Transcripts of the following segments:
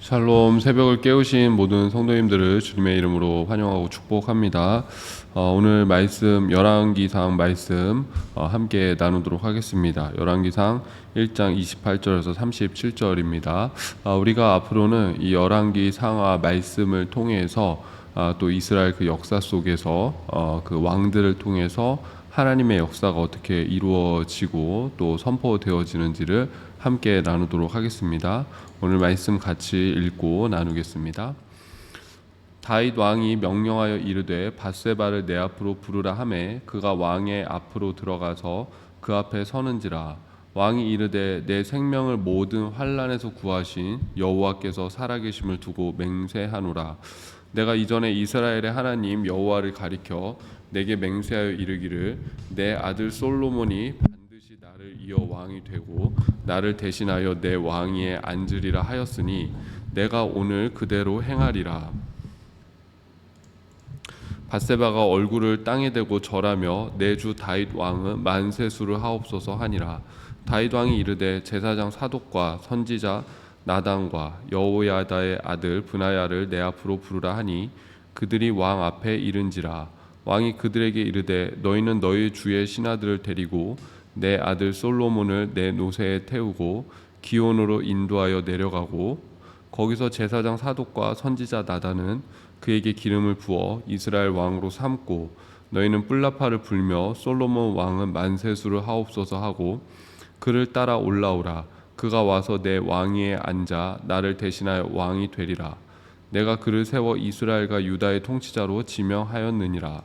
샬롬. 새벽을 깨우신 모든 성도님들을 주님의 이름으로 환영하고 축복합니다. 오늘 말씀 열왕기상 말씀 함께 나누도록 하겠습니다. 열왕기상 1장 28절에서 37절입니다. 우리가 앞으로는 이 열왕기상하 말씀을 통해서 또 이스라엘 그 역사 속에서 그 왕들을 통해서 하나님의 역사가 어떻게 이루어지고 또 선포되어지는지를 함께 나누도록 하겠습니다. 오늘 말씀 같이 읽고 나누겠습니다. 다윗 왕이 명령하여 이르되 밧세바를 내 앞으로 부르라 하매 그가 왕의 앞으로 들어가서 그 앞에 서는지라. 왕이 이르되 내 생명을 모든 환난에서 구하신 여호와께서 살아계심을 두고 맹세하노라. 내가 이전에 이스라엘의 하나님 여호와를 가리켜 내게 맹세하여 이르기를 내 아들 솔로몬이 반드시 나를 이어 왕이 되고 나를 대신하여 내 왕위에 앉으리라 하였으니 내가 오늘 그대로 행하리라. 밧세바가 얼굴을 땅에 대고 절하며 내 주 다윗 왕은 만세수를 하옵소서 하니라. 다윗 왕이 이르되 제사장 사독과 선지자 나단과 여호야다의 아들 브나야를 내 앞으로 부르라 하니 그들이 왕 앞에 이른지라. 왕이 그들에게 이르되 너희는 너희 주의 신하들을 데리고 내 아들 솔로몬을 내 노새에 태우고 기온으로 인도하여 내려가고 거기서 제사장 사독과 선지자 나단은 그에게 기름을 부어 이스라엘 왕으로 삼고 너희는 뿔나파를 불며 솔로몬 왕은 만세수를 하옵소서 하고 그를 따라 올라오라. 그가 와서 내 왕위에 앉아 나를 대신하여 왕이 되리라. 내가 그를 세워 이스라엘과 유다의 통치자로 지명하였느니라.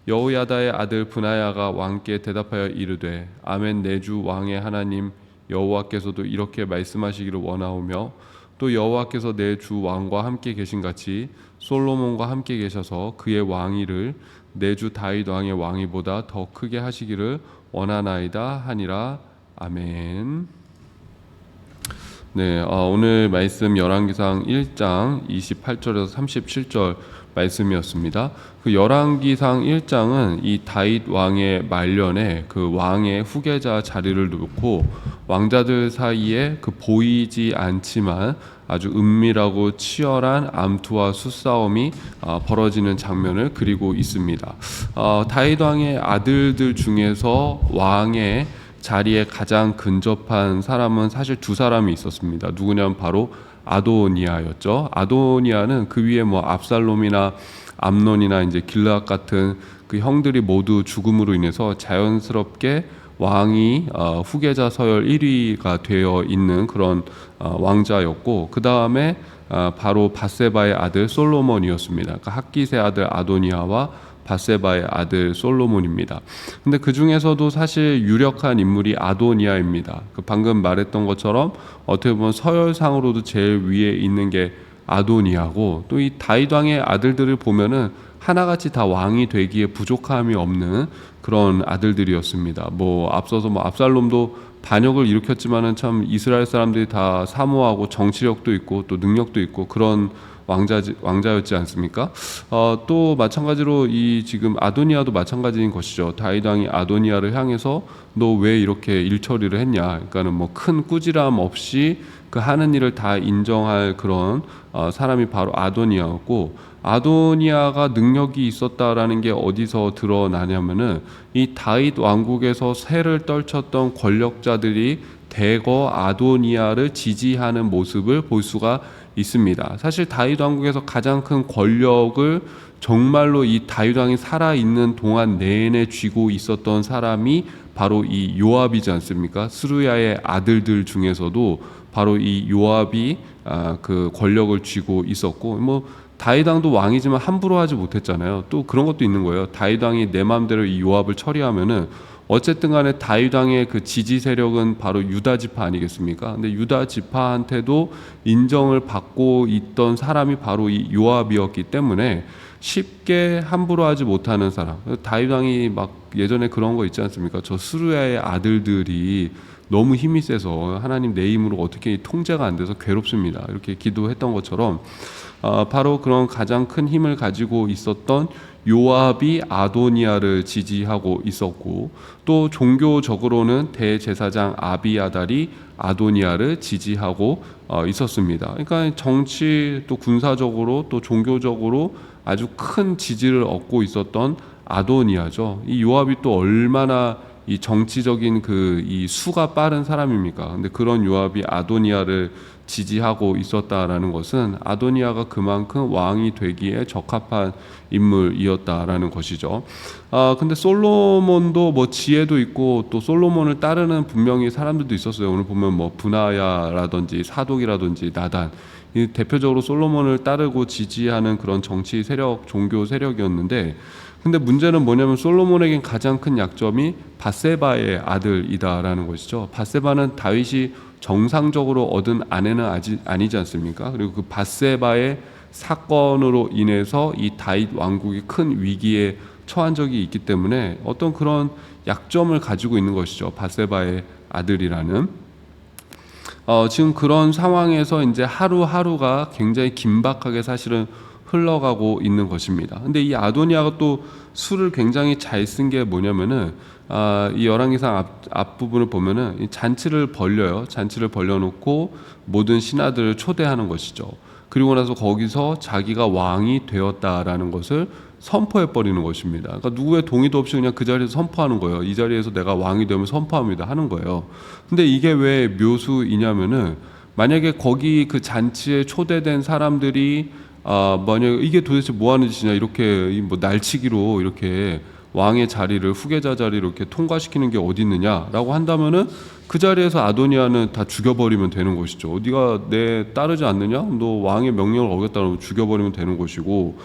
여호야다의 아들 브나야가 왕께 대답하여 이르되 아멘. 내 주 왕의 하나님 여호와께서도 이렇게 말씀하시기를 원하오며 또 여호와께서 내 주 왕과 함께 계신 같이 솔로몬과 함께 계셔서 그의 왕위를 내 주 다윗 왕의 왕위보다 더 크게 하시기를 원하나이다 하니라. 아멘. 네, 오늘 말씀 열왕기상 1장 28절에서 37절 말씀이었습니다. 그 열왕기상 1장은 이 다윗 왕의 말년에 그 왕의 후계자 자리를 놓고 왕자들 사이에 그 보이지 않지만 아주 은밀하고 치열한 암투와 수싸움이 벌어지는 장면을 그리고 있습니다. 다윗 왕의 아들들 중에서 왕의 자리에 가장 근접한 사람은 사실 두 사람이 있었습니다. 누구냐면 바로 아도니아였죠. 아도니아는 그 위에 뭐 압살롬이나 암논이나 이제 길르앗 같은 그 형들이 모두 죽음으로 인해서 자연스럽게 왕이 후계자 서열 1위가 되어 있는 그런 왕자였고, 그 다음에 바로 밧세바의 아들 솔로몬이었습니다. 그러니까 핫깃의 아들 아도니아와 밧세바의 아들 솔로몬입니다. 근데 그 중에서도 사실 유력한 인물이 아도니아입니다. 방금 말했던 것처럼 어떻게 보면 서열상으로도 제일 위에 있는 게 아도니아고, 또 이 다윗 왕의 아들들을 보면은 하나같이 다 왕이 되기에 부족함이 없는 그런 아들들이었습니다. 뭐 앞서서 뭐 압살롬도 반역을 일으켰지만은 참 이스라엘 사람들이 다 사모하고 정치력도 있고 또 능력도 있고 그런 왕자였지 않습니까? 또 마찬가지로 이 지금 아도니아도 마찬가지인 것이죠. 다윗 왕이 아도니아를 향해서 너 왜 이렇게 일처리를 했냐? 그러니까는 뭐 큰 꾸지람 없이 그 하는 일을 다 인정할 그런 사람이 바로 아도니아였고, 아도니아가 능력이 있었다라는 게 어디서 드러나냐면은 이 다윗 왕국에서 세를 떨쳤던 권력자들이 대거 아도니아를 지지하는 모습을 볼 수가 있습니다. 사실 다윗 왕국에서 가장 큰 권력을 정말로 이 다윗 왕이 살아있는 동안 내내 쥐고 있었던 사람이 바로 이 요압이지 않습니까? 스루야의 아들들 중에서도 바로 이 요압이 그 권력을 쥐고 있었고, 뭐 다윗 왕도 왕이지만 함부로 하지 못했잖아요. 또 그런 것도 있는 거예요. 다윗 왕이 내 마음대로 이 요압을 처리하면은 어쨌든 간에 다윗 왕의 그 지지 세력은 바로 유다 지파 아니겠습니까? 근데 유다 지파한테도 인정을 받고 있던 사람이 바로 이 요압이었기 때문에 쉽게 함부로 하지 못하는 사람. 다윗 왕이 막 예전에 그런 거 있지 않습니까? 저 스루야의 아들들이 너무 힘이 세서 하나님 내 힘으로 어떻게 통제가 안 돼서 괴롭습니다. 이렇게 기도했던 것처럼 바로 그런 가장 큰 힘을 가지고 있었던 요압이 아도니아를 지지하고 있었고, 또 종교적으로는 대제사장 아비아달이 아도니아를 지지하고 있었습니다. 그러니까 정치 또 군사적으로 또 종교적으로 아주 큰 지지를 얻고 있었던 아도니아죠. 이 요압이 또 얼마나 이 정치적인 이 수가 빠른 사람입니까? 근데 그런 요압이 아도니아를 지지하고 있었다라는 것은 아도니아가 그만큼 왕이 되기에 적합한 인물이었다라는 것이죠. 근데 솔로몬도 뭐 지혜도 있고 또 솔로몬을 따르는 분명히 사람들도 있었어요. 오늘 보면 뭐 분하야라든지 사독이라든지 나단, 이 대표적으로 솔로몬을 따르고 지지하는 그런 정치 세력, 종교 세력이었는데, 근데 문제는 뭐냐면 솔로몬에겐 가장 큰 약점이 밧세바의 아들이다라는 것이죠. 밧세바는 다윗이 정상적으로 얻은 아내는 아니지 않습니까? 그리고 그 밧세바의 사건으로 인해서 이 다윗 왕국이 큰 위기에 처한 적이 있기 때문에 어떤 그런 약점을 가지고 있는 것이죠. 밧세바의 아들이라는. 지금 그런 상황에서 이제 하루하루가 굉장히 긴박하게 사실은 흘러가고 있는 것입니다. 근데 이 아도니아가 또 술을 굉장히 잘 쓴 게 뭐냐면은, 이 열왕기상 앞부분을 보면은 이 잔치를 벌려요. 잔치를 벌려놓고 모든 신하들을 초대하는 것이죠. 그리고 나서 거기서 자기가 왕이 되었다라는 것을 선포해 버리는 것입니다. 그러니까 누구의 동의도 없이 그냥 그 자리에서 선포하는 거예요. 이 자리에서 내가 왕이 되면 선포합니다 하는 거예요. 근데 이게 왜 묘수이냐면은, 만약에 거기 그 잔치에 초대된 사람들이 만약 이게 도대체 뭐 하는 짓이냐, 이렇게 뭐 날치기로 이렇게 왕의 자리를, 후계자 자리를 이렇게 통과시키는 게 어디 있느냐라고 한다면은 그 자리에서 아도니아는 다 죽여버리면 되는 것이죠. 네가 내 따르지 않느냐? 너 왕의 명령을 어겼다고 죽여버리면 되는 것이고,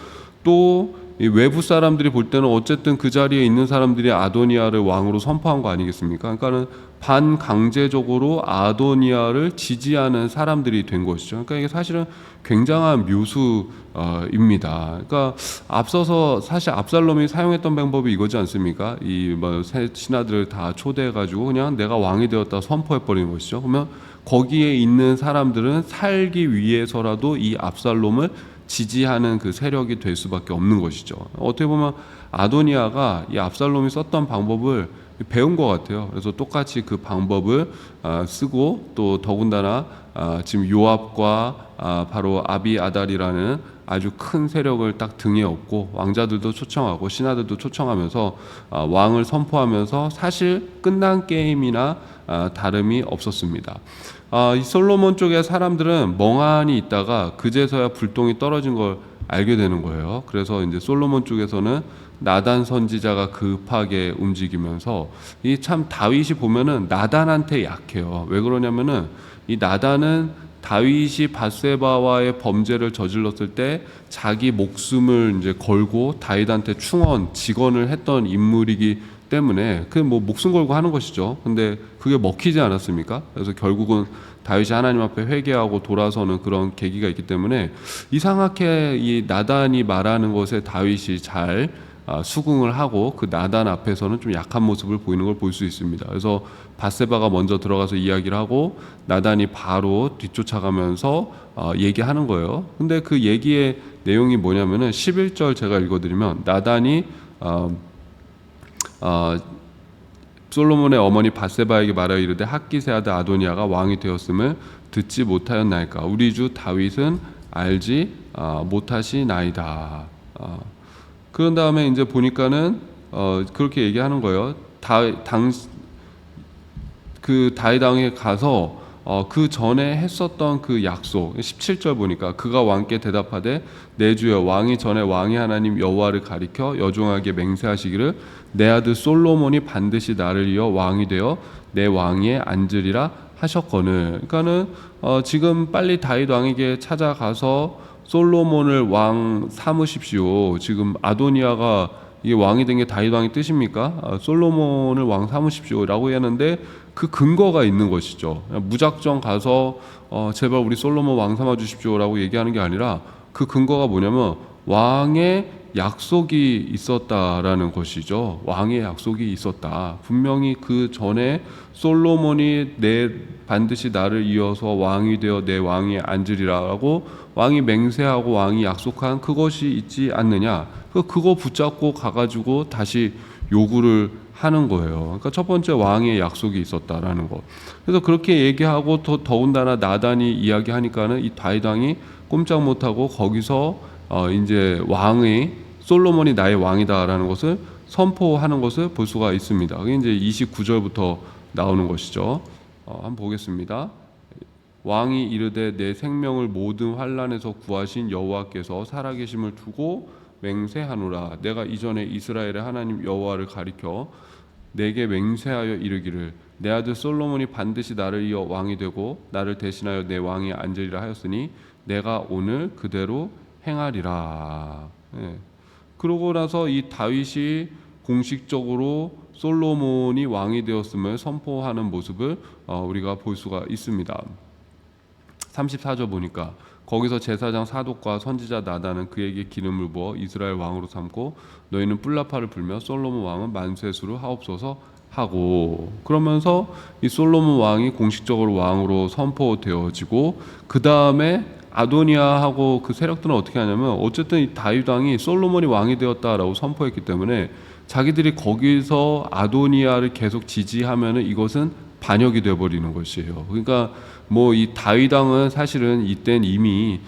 또 이 외부 사람들이 볼 때는 어쨌든 그 자리에 있는 사람들이 아도니아를 왕으로 선포한 거 아니겠습니까? 그러니까는 반강제적으로 아도니아를 지지하는 사람들이 된 것이죠. 그러니까 이게 사실은 굉장한 묘수입니다. 그러니까 앞서서 사실 압살롬이 사용했던 방법이 이거지 않습니까? 이 뭐 신하들을 다 초대해가지고 그냥 내가 왕이 되었다 선포해 버리는 것이죠. 그러면 거기에 있는 사람들은 살기 위해서라도 이 압살롬을 지지하는 그 세력이 될 수밖에 없는 것이죠. 어떻게 보면 아도니아가 이 압살롬이 썼던 방법을 배운 것 같아요. 그래서 똑같이 그 방법을 쓰고, 또 더군다나 지금 요압과 바로 아비아달이라는 아주 큰 세력을 딱 등에 업고 왕자들도 초청하고 신하들도 초청하면서 왕을 선포하면서 사실 끝난 게임이나 다름이 없었습니다. 이 솔로몬 쪽의 사람들은 멍하니 있다가 그제서야 불똥이 떨어진 걸 알게 되는 거예요. 그래서 이제 솔로몬 쪽에서는 나단 선지자가 급하게 움직이면서, 이 참 다윗이 보면은 나단한테 약해요. 왜 그러냐면은 이 나단은 다윗이 밧세바와의 범죄를 저질렀을 때 자기 목숨을 이제 걸고 다윗한테 직언을 했던 인물이기 때문에 그 뭐 목숨 걸고 하는 것이죠. 근데 그게 먹히지 않았습니까? 그래서 결국은 다윗이 하나님 앞에 회개하고 돌아서는 그런 계기가 있기 때문에 이상하게 이 나단이 말하는 것에 다윗이 잘 수긍을 하고 그 나단 앞에서는 좀 약한 모습을 보이는 걸 볼 수 있습니다. 그래서 밧세바가 먼저 들어가서 이야기를 하고 나단이 바로 뒤쫓아가면서 얘기하는 거예요. 근데 그 얘기의 내용이 뭐냐면은 11절 제가 읽어드리면, 나단이 솔로몬의 어머니 밧세바에게 말하여 이르되 학기세 아들 아도니아가 왕이 되었음을 듣지 못하였나이까? 우리 주 다윗은 알지 못하시나이다. 그런 다음에 이제 보니까는 그렇게 얘기하는 거예요. 그 다윗 왕에 가서 그 전에 했었던 그 약속, 17절 보니까 그가 왕께 대답하되 내 주여, 왕이 전에 왕의 하나님 여호와를 가리켜 여종하게 맹세하시기를 내 아들 솔로몬이 반드시 나를 이어 왕이 되어 내 왕위에 앉으리라 하셨거늘. 그러니까는 지금 빨리 다윗 왕에게 찾아가서 솔로몬을 왕 삼으십시오. 지금 아도니아가 이게 왕이 된 게 다윗 왕의 뜻입니까? 솔로몬을 왕 삼으십시오라고 하는데 그 근거가 있는 것이죠. 무작정 가서 제발 우리 솔로몬 왕 삼아 주십시오라고 얘기하는 게 아니라 그 근거가 뭐냐면 왕의 약속이 있었다라는 것이죠. 왕의 약속이 있었다. 분명히 그 전에 솔로몬이 반드시 나를 이어서 왕이 되어 내 왕위에 앉으리라고 왕이 맹세하고 왕이 약속한 그것이 있지 않느냐. 그거 붙잡고 가가지고 다시 요구를 하는 거예요. 그러니까 첫 번째 왕의 약속이 있었다라는 거. 그래서 그렇게 얘기하고 더군다나 나단이 이야기하니까는 이 다윗 왕이 꼼짝 못하고 거기서 이제 왕의 솔로몬이 나의 왕이다라는 것을 선포하는 것을 볼 수가 있습니다. 그게 이제 29절부터 나오는 것이죠. 한번 보겠습니다. 왕이 이르되 내 생명을 모든 환난에서 구하신 여호와께서 살아계심을 두고 맹세하노라. 내가 이전에 이스라엘의 하나님 여호와를 가리켜 내게 맹세하여 이르기를 내 아들 솔로몬이 반드시 나를 이어 왕이 되고 나를 대신하여 내 왕에 앉으리라 하였으니 내가 오늘 그대로 행하리라. 예. 그러고 나서 이 다윗이 공식적으로 솔로몬이 왕이 되었음을 선포하는 모습을 우리가 볼 수가 있습니다. 34절 보니까 거기서 제사장 사독과 선지자 나단은 그에게 기름을 부어 이스라엘 왕으로 삼고 너희는 뿔라파를 불며 솔로몬 왕은 만세수를 하옵소서 하고, 그러면서 이 솔로몬 왕이 공식적으로 왕으로 선포되어지고, 그 다음에 아도니아하고 그 세력들은 어떻게 하냐면 어쨌든 이 다윗 왕이 솔로몬이 왕이 되었다라고 선포했기 때문에 자기들이 거기서 아도니아를 계속 지지하면은 이것은 반역이 되어버리는 것이에요. 그러니까 뭐 이 다윗 왕은 사실은 이땐 이미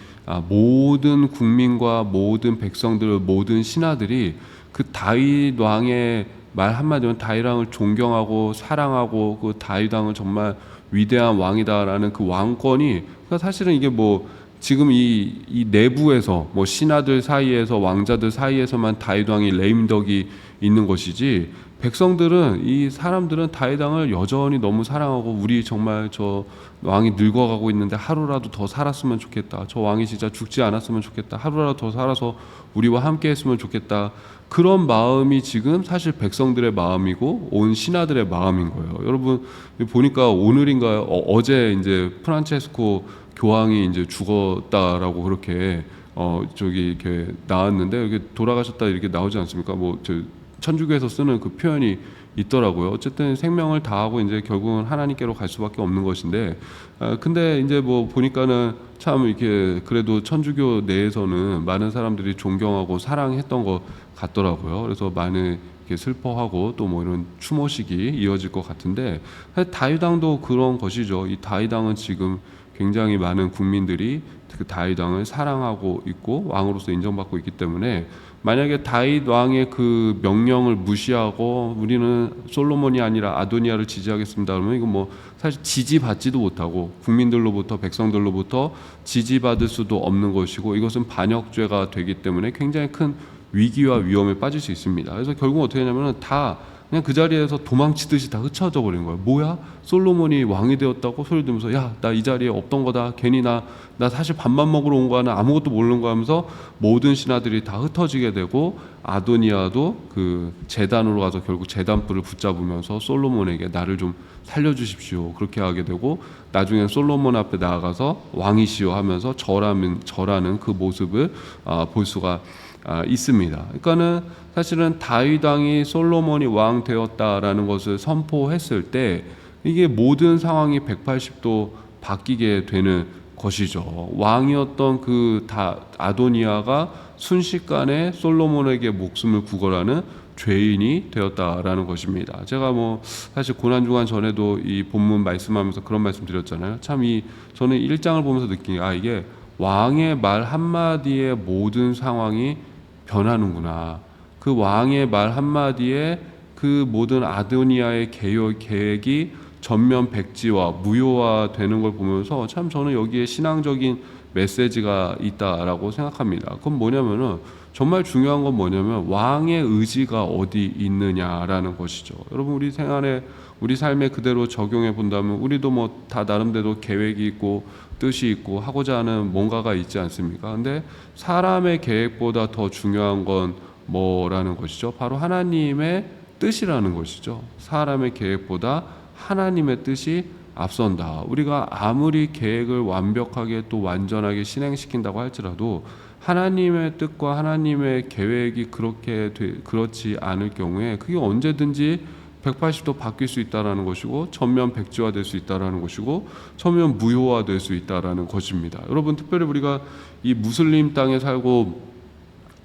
모든 국민과 모든 백성들, 모든 신하들이 그 다윗 왕의 말 한마디면 다윗 왕을 존경하고 사랑하고 그 다윗 왕은 정말 위대한 왕이다라는 그 왕권이, 그러니까 사실은 이게 뭐 지금 이 내부에서 뭐 신하들 사이에서 왕자들 사이에서만 다윗 왕이 레임덕이 있는 것이지, 백성들은 이 사람들은 다윗 왕을 여전히 너무 사랑하고 우리 정말 저 왕이 늙어가고 있는데 하루라도 더 살았으면 좋겠다. 저 왕이 진짜 죽지 않았으면 좋겠다. 하루라도 더 살아서 우리와 함께 했으면 좋겠다. 그런 마음이 지금 사실 백성들의 마음이고 온 신하들의 마음인 거예요. 여러분 보니까 오늘인가요? 어제 이제 프란체스코 교황이 이제 죽었다라고 그렇게 저기 이렇게 나왔는데, 이렇게 돌아가셨다 이렇게 나오지 않습니까? 뭐 저 천주교에서 쓰는 그 표현이 있더라고요. 어쨌든 생명을 다하고 이제 결국은 하나님께로 갈 수밖에 없는 것인데, 근데 이제 뭐 보니까는 참 이렇게 그래도 천주교 내에서는 많은 사람들이 존경하고 사랑했던 것 같더라고요. 그래서 많은 이렇게 슬퍼하고 또 뭐 이런 추모식이 이어질 것 같은데, 다윗 왕도 그런 것이죠. 이 다윗 왕은 지금 굉장히 많은 국민들이 그 다윗 왕을 사랑하고 있고 왕으로서 인정받고 있기 때문에, 만약에 다윗 왕의 그 명령을 무시하고 우리는 솔로몬이 아니라 아도니아를 지지하겠습니다 그러면 이거 뭐 사실 지지받지도 못하고 국민들로부터 백성들로부터 지지받을 수도 없는 것이고, 이것은 반역죄가 되기 때문에 굉장히 큰 위기와 위험에 빠질 수 있습니다. 그래서 결국 어떻게 하냐면 다 그냥 그 자리에서 도망치듯이 다 흩어져 버린 거예요. 뭐야? 솔로몬이 왕이 되었다고 소리 들으면서 야, 나 이 자리에 없던 거다. 괜히 나 사실 밥만 먹으러 온 거야. 나 아무것도 모르는 거 하면서 모든 신하들이 다 흩어지게 되고, 아도니아도 그 제단으로 가서 결국 제단불을 붙잡으면서 솔로몬에게 나를 좀 살려주십시오 그렇게 하게 되고, 나중에 솔로몬 앞에 나아가서 왕이시여 하면서 절하는 그 모습을 볼 수가 있습니다. 그러니까는 사실은 다윗 왕이 솔로몬이 왕 되었다라는 것을 선포했을 때 이게 모든 상황이 180도 바뀌게 되는 것이죠. 왕이었던 그 아도니아가 순식간에 솔로몬에게 목숨을 구걸하는 죄인이 되었다라는 것입니다. 제가 뭐 사실 고난주간 전에도 이 본문 말씀하면서 그런 말씀 드렸잖아요. 참 저는 1장을 보면서 느낀 게 이게 왕의 말 한마디에 모든 상황이 변하는구나. 그 왕의 말 한마디에 그 모든 아도니아의 계획이 전면 백지화, 무효화되는 걸 보면서 참 저는 여기에 신앙적인 메시지가 있다라고 생각합니다. 그건 뭐냐면은 정말 중요한 건 뭐냐면 왕의 의지가 어디 있느냐라는 것이죠. 여러분 우리 생활에 우리 삶에 그대로 적용해 본다면 우리도 뭐 다 나름대로 계획이 있고 뜻이 있고 하고자 하는 뭔가가 있지 않습니까? 근데 사람의 계획보다 더 중요한 건 뭐라는 것이죠? 바로 하나님의 뜻이라는 것이죠. 사람의 계획보다 하나님의 뜻이 앞선다. 우리가 아무리 계획을 완벽하게 또 완전하게 실행시킨다고 할지라도 하나님의 뜻과 하나님의 계획이 그렇지 않을 경우에 그게 언제든지 180도 바뀔 수 있다라는 것이고 전면 백지화될 수 있다라는 것이고 전면 무효화될 수 있다라는 것입니다. 여러분 특별히 우리가 이 무슬림 땅에 살고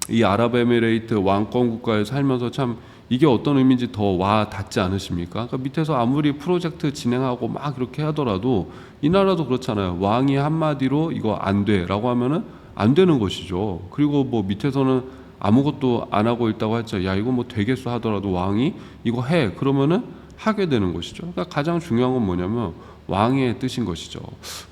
이 아랍에미레이트 왕권 국가에 살면서 참 이게 어떤 의미인지 더 와 닿지 않으십니까? 그러니까 밑에서 아무리 프로젝트 진행하고 막 이렇게 하더라도 이 나라도 그렇잖아요. 왕이 한마디로 이거 안 돼라고 하면은 안 되는 것이죠. 그리고 뭐 밑에서는 아무것도 안 하고 있다고 했죠. 야, 이거 뭐 되겠어 하더라도 왕이 이거 해 그러면은 하게 되는 것이죠. 그러니까 가장 중요한 건 뭐냐면 왕의 뜻인 것이죠.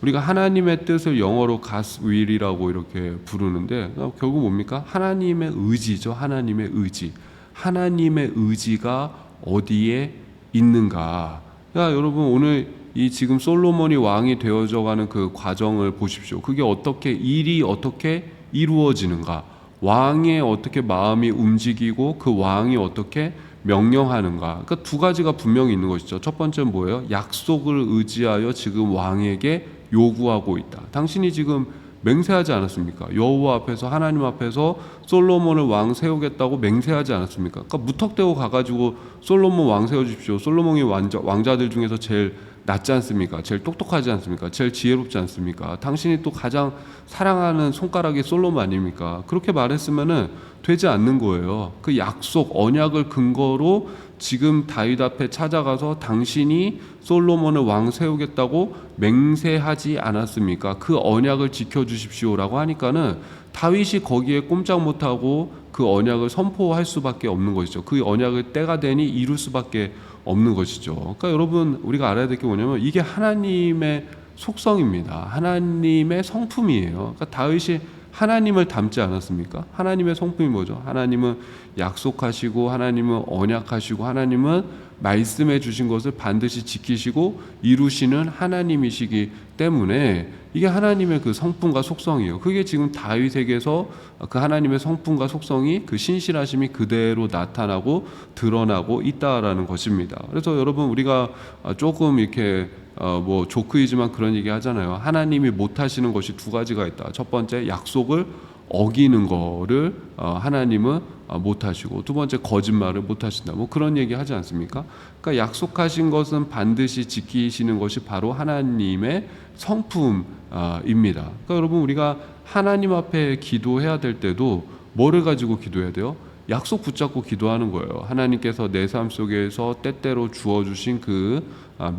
우리가 하나님의 뜻을 영어로 God's will이라고 이렇게 부르는데 결국 뭡니까? 하나님의 의지죠. 하나님의 의지. 하나님의 의지가 어디에 있는가? 그러니까 여러분 오늘 이 지금 솔로몬이 왕이 되어져가는 그 과정을 보십시오. 그게 어떻게 일이 어떻게 이루어지는가? 왕의 어떻게 마음이 움직이고 그 왕이 어떻게 명령하는가. 그러니까 두 가지가 분명히 있는 것이죠. 첫 번째는 뭐예요? 약속을 의지하여 지금 왕에게 요구하고 있다. 당신이 지금 맹세하지 않았습니까? 여호와 앞에서 하나님 앞에서 솔로몬을 왕 세우겠다고 맹세하지 않았습니까? 그러니까 무턱대고 가가지고 솔로몬 왕 세워주십시오. 솔로몬이 왕자들 중에서 제일 낫지 않습니까? 제일 똑똑하지 않습니까? 제일 지혜롭지 않습니까? 당신이 또 가장 사랑하는 손가락이 솔로몬 아닙니까? 그렇게 말했으면은 되지 않는 거예요. 그 약속, 언약을 근거로 지금 다윗 앞에 찾아가서 당신이 솔로몬을 왕 세우겠다고 맹세하지 않았습니까? 그 언약을 지켜주십시오라고 하니까는 다윗이 거기에 꼼짝 못하고 그 언약을 선포할 수밖에 없는 것이죠. 그 언약을 때가 되니 이룰 수밖에 없는 것이죠. 그러니까 여러분 우리가 알아야 될 게 뭐냐면 이게 하나님의 속성입니다. 하나님의 성품이에요. 그러니까 다윗이 하나님을 닮지 않았습니까? 하나님의 성품이 뭐죠? 하나님은 약속하시고 하나님은 언약하시고 하나님은 말씀해 주신 것을 반드시 지키시고 이루시는 하나님이시기 때문에 이게 하나님의 그 성품과 속성이에요. 그게 지금 다윗에게서 그 하나님의 성품과 속성이 그 신실하심이 그대로 나타나고 드러나고 있다라는 것입니다. 그래서 여러분 우리가 조금 이렇게 뭐 조크이지만 그런 얘기 하잖아요. 하나님이 못하시는 것이 두 가지가 있다. 첫 번째 약속을 어기는 거를 하나님은 못하시고 두 번째 거짓말을 못하신다. 뭐 그런 얘기 하지 않습니까? 그러니까 약속하신 것은 반드시 지키시는 것이 바로 하나님의 성품입니다. 그러니까 여러분 우리가 하나님 앞에 기도해야 될 때도 뭐를 가지고 기도해야 돼요? 약속 붙잡고 기도하는 거예요. 하나님께서 내 삶 속에서 때때로 주어주신 그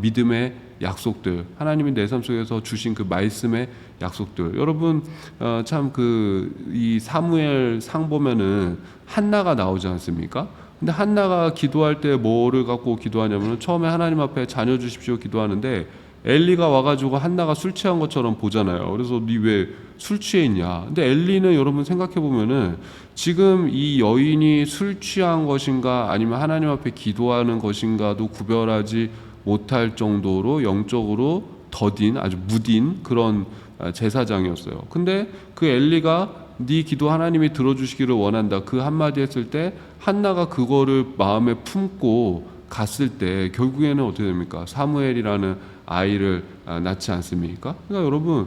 믿음의 약속들, 하나님이 내 삶 속에서 주신 그 말씀의 약속들. 여러분 참 그 이 사무엘 상 보면은 한나가 나오지 않습니까? 근데 한나가 기도할 때 뭐를 갖고 기도하냐면은 처음에 하나님 앞에 자녀 주십시오 기도하는데 엘리가 와가지고 한나가 술 취한 것처럼 보잖아요. 그래서 니 왜 술 취해 있냐? 근데 엘리는 여러분 생각해 보면은 지금 이 여인이 술 취한 것인가 아니면 하나님 앞에 기도하는 것인가도 구별하지 못할 정도로 영적으로 더딘 아주 무딘 그런 제사장이었어요. 근데 그 엘리가 네 기도 하나님이 들어주시기를 원한다 그 한마디 했을 때 한나가 그거를 마음에 품고 갔을 때 결국에는 어떻게 됩니까? 사무엘이라는 아이를 낳지 않습니까? 그러니까 여러분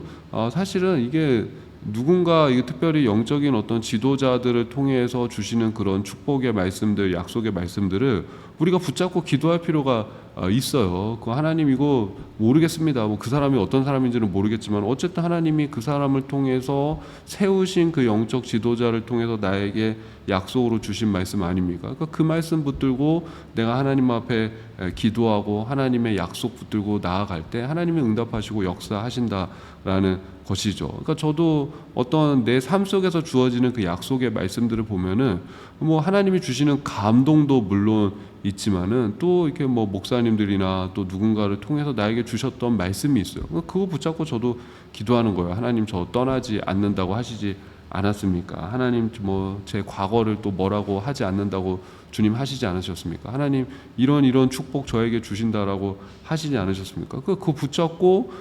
사실은 이게 누군가 이게 특별히 영적인 어떤 지도자들을 통해서 주시는 그런 축복의 말씀들, 약속의 말씀들을 우리가 붙잡고 기도할 필요가 있어요. 그 하나님 이거 모르겠습니다. 뭐 그 사람이 어떤 사람인지는 모르겠지만 어쨌든 하나님이 그 사람을 통해서 세우신 그 영적 지도자를 통해서 나에게 약속으로 주신 말씀 아닙니까? 그러니까 그 말씀 붙들고 내가 하나님 앞에 기도하고 하나님의 약속 붙들고 나아갈 때 하나님이 응답하시고 역사하신다라는 것이죠. 그러니까 저도 어떤 내 삶 속에서 주어지는 그 약속의 말씀들을 보면은 뭐 하나님이 주시는 감동도 물론 있지만은 또 이렇게 뭐 목사님들이나 또 누군가를 통해서 나에게 주셨던 말씀이 있어요. 그거 붙잡고 저도 기도하는 거예요. 하나님 저 떠나지 않는다고 하시지 않았습니까? 하나님 뭐 제 과거를 또 뭐라고 하지 않는다고 주님 하시지 않으셨습니까? 하나님 이런 축복 저에게 주신다라고 하시지 않으셨습니까? 그거 붙잡고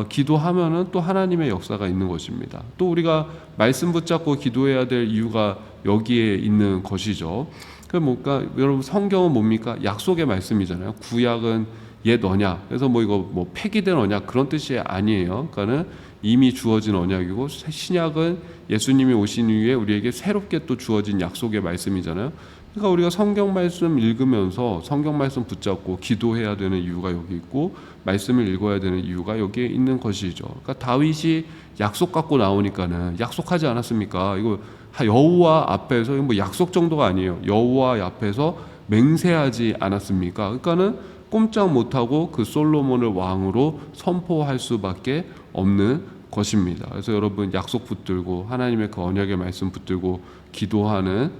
기도하면은 또 하나님의 역사가 있는 것입니다. 또 우리가 말씀 붙잡고 기도해야 될 이유가 여기에 있는 것이죠. 그 뭔가 여러분 성경은 뭡니까? 약속의 말씀이잖아요. 구약은 옛 언약. 그래서 뭐 이거 뭐 폐기된 언약 그런 뜻이 아니에요. 그러니까는 이미 주어진 언약이고 신약은 예수님이 오신 이후에 우리에게 새롭게 또 주어진 약속의 말씀이잖아요. 그러니까 우리가 성경 말씀 읽으면서 성경 말씀 붙잡고 기도해야 되는 이유가 여기 있고 말씀을 읽어야 되는 이유가 여기에 있는 것이죠. 그러니까 다윗이 약속 갖고 나오니까는 약속하지 않았습니까? 이거 여호와 앞에서 뭐 약속 정도가 아니에요. 여호와 앞에서 맹세하지 않았습니까? 그러니까는 꼼짝 못하고 그 솔로몬을 왕으로 선포할 수밖에 없는 것입니다. 그래서 여러분 약속 붙들고 하나님의 그 언약의 말씀 붙들고 기도하는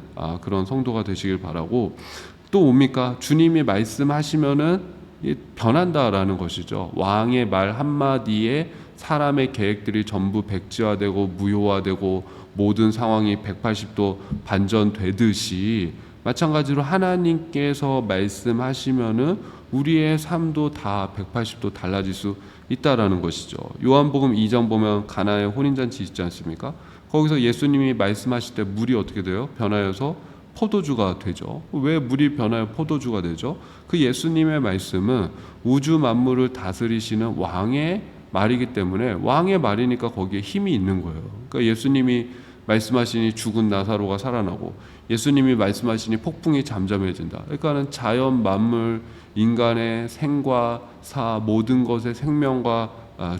그런 성도가 되시길 바라고, 또 뭡니까? 주님이 말씀하시면은 변한다라는 것이죠. 왕의 말 한마디에 사람의 계획들이 전부 백지화되고 무효화되고 모든 상황이 180도 반전되듯이, 마찬가지로 하나님께서 말씀하시면은 우리의 삶도 다 180도 달라질 수 있다라는 것이죠. 요한복음 2장 보면 가나의 혼인잔치 있지 않습니까? 거기서 예수님이 말씀하실 때 물이 어떻게 돼요? 변하여서 포도주가 되죠. 왜 물이 변하여 포도주가 되죠? 그 예수님의 말씀은 우주 만물을 다스리시는 왕의 말이기 때문에, 왕의 말이니까 거기에 힘이 있는 거예요. 그러니까 예수님이 말씀하시니 죽은 나사로가 살아나고, 예수님이 말씀하시니 폭풍이 잠잠해진다. 그러니까는 자연 만물, 인간의 생과 사, 모든 것의 생명과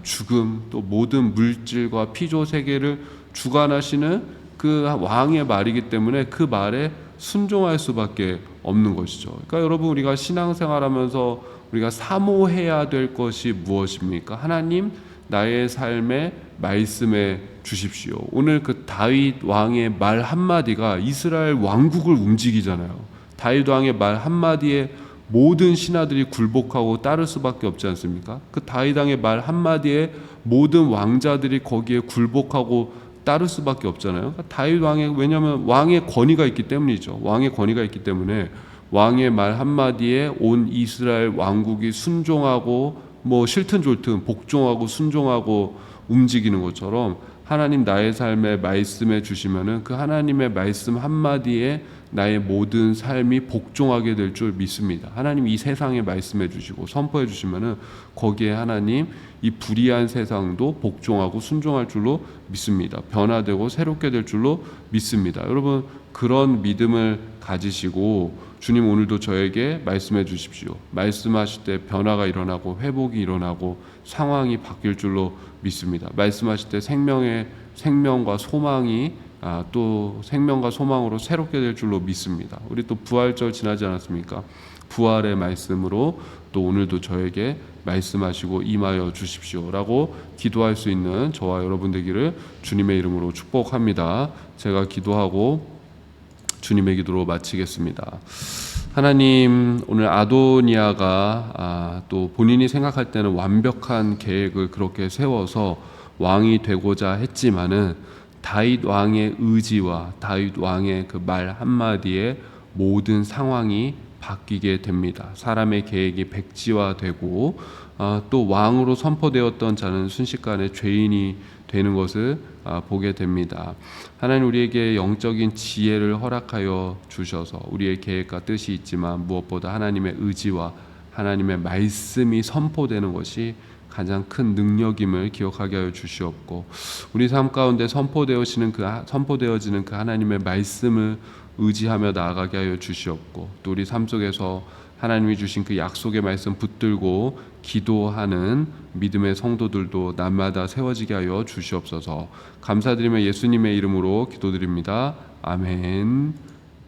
죽음, 또 모든 물질과 피조 세계를 주관하시는 그 왕의 말이기 때문에 그 말에 순종할 수밖에 없는 것이죠. 그러니까 여러분, 우리가 신앙생활하면서 우리가 사모해야 될 것이 무엇입니까? 하나님, 나의 삶에 말씀해 주십시오. 오늘 그 다윗 왕의 말 한마디가 이스라엘 왕국을 움직이잖아요. 다윗 왕의 말 한마디에 모든 신하들이 굴복하고 따를 수밖에 없지 않습니까? 그 다윗 왕의 말 한마디에 모든 왕자들이 거기에 굴복하고 따를 수밖에 없잖아요. 그러니까 다윗 왕의, 왜냐하면 왕의 권위가 있기 때문이죠. 왕의 권위가 있기 때문에 왕의 말 한마디에 온 이스라엘 왕국이 순종하고 싫든 좋든 복종하고 순종하고 움직이는 것처럼, 하나님 나의 삶에 말씀해 주시면은 그 하나님의 말씀 한마디에 나의 모든 삶이 복종하게 될 줄 믿습니다. 하나님 이 세상에 말씀해 주시고 선포해 주시면은 거기에 하나님 이 불의한 세상도 복종하고 순종할 줄로 믿습니다. 변화되고 새롭게 될 줄로 믿습니다. 여러분, 그런 믿음을 가지시고 주님 오늘도 저에게 말씀해 주십시오. 말씀하실 때 변화가 일어나고 회복이 일어나고 상황이 바뀔 줄로 믿습니다. 말씀하실 때 생명과 소망이 또 생명과 소망으로 새롭게 될 줄로 믿습니다. 우리 또 부활절 지나지 않았습니까? 부활의 말씀으로 또 오늘도 저에게 말씀하시고 임하여 주십시오라고 기도할 수 있는 저와 여러분 되기를 주님의 이름으로 축복합니다. 제가 기도하고 주님의 기도로 마치겠습니다. 하나님, 오늘 아도니아가 또 본인이 생각할 때는 완벽한 계획을 그렇게 세워서 왕이 되고자 했지만은 다윗 왕의 의지와 다윗 왕의 그 말 한마디에 모든 상황이 바뀌게 됩니다. 사람의 계획이 백지화되고 또 왕으로 선포되었던 자는 순식간에 죄인이 되는 것을 보게 됩니다. 하나님, 우리에게 영적인 지혜를 허락하여 주셔서 우리의 계획과 뜻이 있지만 무엇보다 하나님의 의지와 하나님의 말씀이 선포되는 것이 가장 큰 능력임을 기억하게 하여 주시옵고, 우리 삶 가운데 선포되어지는 그 하나님의 말씀을 의지하며 나아가게 하여 주시옵고, 또 우리 삶 속에서 하나님이 주신 그 약속의 말씀 붙들고 기도하는 믿음의 성도들도 날마다 세워지게 하여 주시옵소서. 감사드리며 예수님의 이름으로 기도드립니다. 아멘.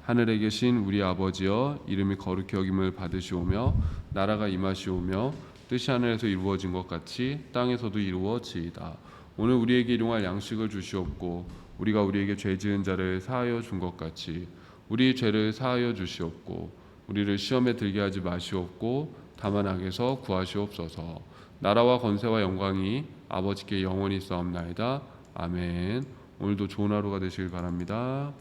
하늘에 계신 우리 아버지여, 이름이 거룩히 여김을 받으시오며 나라가 임하시오며 뜻이 하늘에서 이루어진 것 같이 땅에서도 이루어지이다. 오늘 우리에게 일용할 양식을 주시옵고, 우리가 우리에게 죄 지은 자를 사하여 준 것 같이 우리 죄를 사하여 주시옵고, 우리를 시험에 들게 하지 마시옵고 다만 악에서 구하시옵소서. 나라와 권세와 영광이 아버지께 영원히 있사옵나이다. 아멘. 오늘도 좋은 하루가 되시길 바랍니다.